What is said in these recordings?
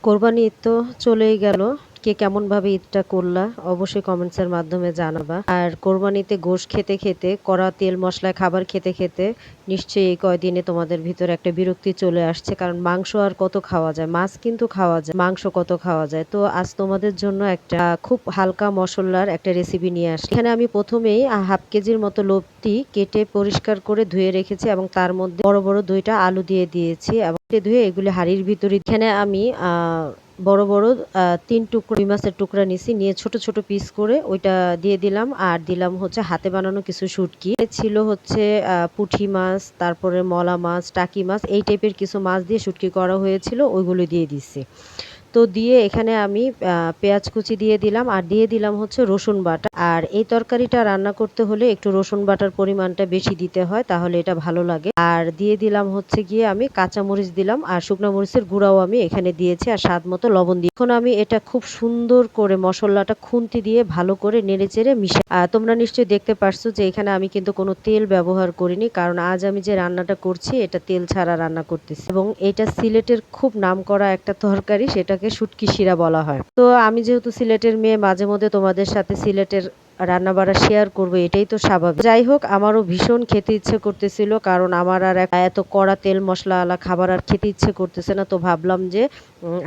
কোরবানি ঈদ তো চলেই গেল। কে কেমনভাবে ঈদটা করলা অবশ্যই কমেন্টসের মাধ্যমে জানাবা। আর কোরবানিতে গোশত খেতে খেতে, কড়া তেল মশলায় খাবার খেতে খেতে নিশ্চয়ই এই কয়দিনে তোমাদের ভিতরে একটা বিরক্তি চলে আসছে। কারণ মাংস আর কত খাওয়া যায়, মাছ কিন্তু খাওয়া যায়, মাংস কত খাওয়া যায়। তো আজ তোমাদের জন্য একটা খুব হালকা মশলার একটা রেসিপি নিয়ে আসি। এখানে আমি প্রথমেই হাফ কেজির মতো লতি কেটে পরিষ্কার করে ধুয়ে রেখেছি এবং তার মধ্যে বড় বড় 2টা আলু দিয়ে দিয়েছি এবং ধুয়ে এগুলি হাঁড়ির ভিতরে এখানে আমি বড় বড় 3 টুকরো রুই মাছের টুকরা নিছি, নিয়ে ছোট ছোট পিস করে ওইটা দিয়ে দিলাম। আর দিলাম হচ্ছে হাতে বানানো কিছু শুটকি ছিল, হচ্ছে পুঁটি মাছ, তারপরে মলা মাছ, টাকি মাছ, এই টাইপের কিছু মাছ দিয়ে শুটকি করা হয়েছিল, ওইগুলো দিয়ে দিচ্ছি। তো দিয়ে এখানে আমি পেঁয়াজ কুচি দিয়ে দিলাম আর দিয়ে দিলাম হচ্ছে রসুন বাটা। আর এই তরকারিটা রান্না করতে হলে একটু রসুন বাটার পরিমাণটা বেশি দিতে হয়, তাহলে এটা ভালো লাগে। আর দিয়ে দিলাম হচ্ছে গিয়ে আমি কাঁচা মরিচ দিলাম আর শুকনো মরিচের গুঁড়াও আমি এখানে দিয়েছি আর স্বাদ মতো লবণ দিয়ে এখন আমি এটা খুব সুন্দর করে মশলাটা খুন্তি দিয়ে ভালো করে নেড়ে চেড়ে মিশিয়ে তোমরা নিশ্চয়ই দেখতে পারছো যে এখানে আমি কিন্তু কোনো তেল ব্যবহার করিনি, কারণ আজ আমি যে রান্নাটা করছি এটা তেল ছাড়া রান্না করতেছি। এবং এটা সিলেটের খুব নামকরা একটা তরকারি, সেটা শুটকি শিরা বলা হয়। তো আমি যেহেতু সিলেটের মেয়ে, মাঝে মধ্যে তোমাদের সাথে সিলেটের রান্না বাড়া শেয়ার করবো, এটাই তো স্বাভাবিক। যাই হোক, আমারও ভীষণ খেতে ইচ্ছে করতেছিল, কারণ আমার আর এত কড়া তেল মশলা আলা খাবার আর খেতে ইচ্ছে করতেছে না। তো ভাবলাম যে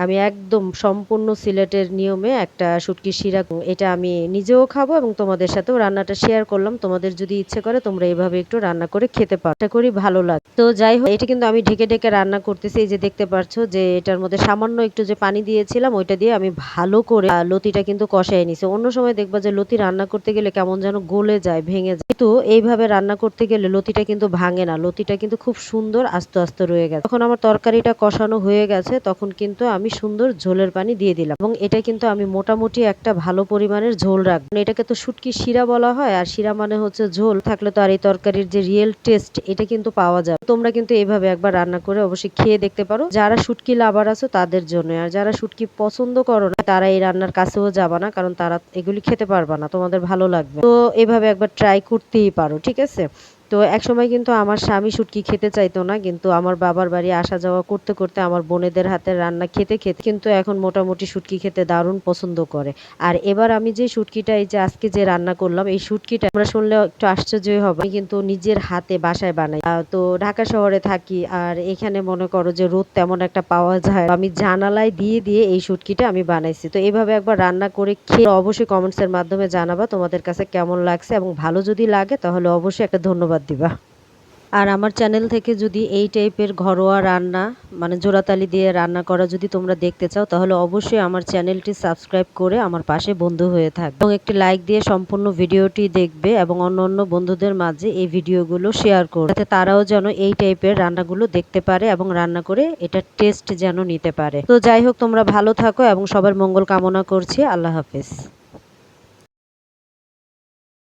আমি একদম সম্পূর্ণ সিলেটের নিয়মে একটা শুটকি শিরা, এটা আমি নিজেও খাবো এবং তোমাদের সাথেও রান্নাটা শেয়ার করলাম। তোমাদের যদি ইচ্ছে করে তোমরা এইভাবে একটু রান্না করে খেতে পারো, এটা করি ভালো লাগে। তো যাই হোক, এটা কিন্তু আমি ঢেকে ঢেকে রান্না করতেছি। এই যে দেখতে পাচ্ছ যে এটার মধ্যে সামান্য একটু যে পানি দিয়েছিলাম ওইটা দিয়ে আমি ভালো করে লতিটা কিন্তু কষাই নিছি। অন্য সময় দেখবা যে লতি রান্না করতে গেলে কেমন যেন গলে যায়, ভেঙে যায়, কিন্তু এইভাবে রান্না করতে গেলে লতিটা কিন্তু ভাঙে না, লতিটা কিন্তু খুব সুন্দর আস্তে আস্তে রয়ে গেছে। তখন আমার তরকারিটা কষানো হয়ে গেছে, তখন কিন্তু আমি সুন্দর ঝোলের পানি দিয়ে দিলাম এবং এটা কিন্তু আমি মোটামুটি একটা ভালো পরিমাণের ঝোল রাখবো। এটাকে তো শুটকি শিরা বলা হয়, আর শিরা মানে হচ্ছে ঝোল থাকলে তো আর এই তরকারির যে রিয়েল টেস্ট এটা কিন্তু পাওয়া যায়। তোমরা কিন্তু এইভাবে একবার রান্না করে অবশ্যই খেয়ে দেখতে পারো, যারা শুটকি লাভার আছো তাদের জন্য। আর যারা শুটকি পছন্দ করো না তারা এই রান্নার কাছেও যাবা না, কারণ তারা এগুলি খেতে পারবা না, তোমাদের ভালো লাগবে। তো এভাবে একবার ট্রাই করতেই পারো, ঠিক আছে। তো একসময় কিন্তু আমার স্বামী শুটকি খেতে চাইতো না, কিন্তু আমার বাবার বাড়ি আসা যাওয়া করতে করতে আমার বোনেদের হাতের রান্না খেতে খেতে কিন্তু এখন মোটামুটি শুটকি খেতে দারুণ পছন্দ করে। আর এবার আমি যে শুটকিটা, এই যে আজকে যে রান্না করলাম, এই শুটকিটা আমরা শুনলে একটু আশ্চর্যই হবে, আমি কিন্তু নিজের হাতে বাসায় বানাই। তো ঢাকা শহরে থাকি, আর এখানে মনে করো যে রোদ তেমন একটা পাওয়া যায়, আমি জানালায় দিয়ে দিয়ে এই শুটকিটা আমি বানাইছি। তো এইভাবে একবার রান্না করে খেয়ে অবশ্যই কমেন্টসের মাধ্যমে জানাবা তোমাদের কাছে কেমন লাগছে, এবং ভালো যদি লাগে তাহলে অবশ্যই একটা ধন্যবাদ দিবা। আর আমার চ্যানেল থেকে যদি এই টাইপের ঘরোয়া রান্না, মানে জোড়াতালি দিয়ে রান্না করা যদি তোমরা দেখতে চাও, তাহলে অবশ্যই আমার চ্যানেলটি সাবস্ক্রাইব করে আমার পাশে বন্ধু হয়ে থাকবে এবং একটি লাইক দিয়ে সম্পূর্ণ ভিডিওটি দেখবে এবং অন্য অন্য বন্ধুদের মাঝে এই ভিডিওগুলো শেয়ার করবে, যাতে তারাও যেন এই টাইপের রান্নাগুলো দেখতে পারে এবং রান্না করে এটার টেস্ট যেন নিতে পারে। তো যাই হোক, তোমরা ভালো থাকো এবং সবার মঙ্গল কামনা করছি। আল্লাহ হাফেজ।